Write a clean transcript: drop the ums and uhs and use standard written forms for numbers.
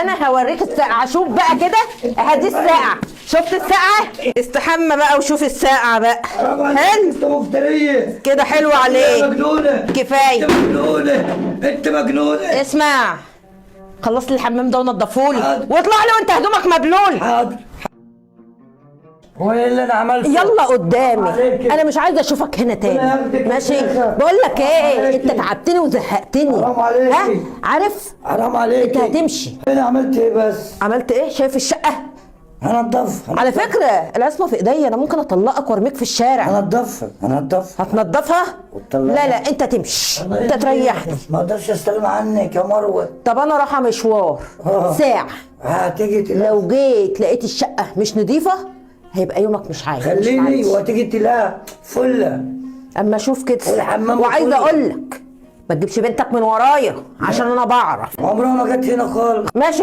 انا هوريك الساقعه. شوف بقى كده، ادي الساقعه. شفت الساقعه؟ استحمى بقى وشوف الساقعه بقى. حلو انت مفتريه كده، حلو عليك. مجنونه. كفايه. انت مجنونه، انت مجنونه. اسمع، خلص لي الحمام ده ونضفهولي حاضر. واطلع لي وانت هدومك مبلول. حاضر. هو ايه اللي انا عملته؟ يلا قدامي، عليك. انا مش عايزه اشوفك هنا تاني. ربنا ياخدك ماشي؟ يا شيخة. بقول لك ايه، عليك. انت تعبتني وزهقتني. حرام عليك. ها؟ عارف؟ حرام عليك. انت هتمشي. انا عملت ايه بس؟ عملت ايه؟ شايف الشقه؟ هنضفها. على فكره العصمه في ايديا، انا ممكن اطلقك وارميك في الشارع. هنضفها. هتنضفها؟ وتطلعها. لا لا، انت تمشي، انت تريحني. ما اقدرش استغنى عنك يا مروه. طب انا رايحه مشوار ساعه، هتيجي لو جيت لقيت الشقه مش نظيفه هيبقى يومك مش عايز. خليني وهتيجي تلاقيها فله. اما اشوف كده. الحمام وعايزه كله. اقول لك ما تجيبش بنتك من ورايا عشان انا بعرف. عمرها ما جت هنا خالص. ماشي.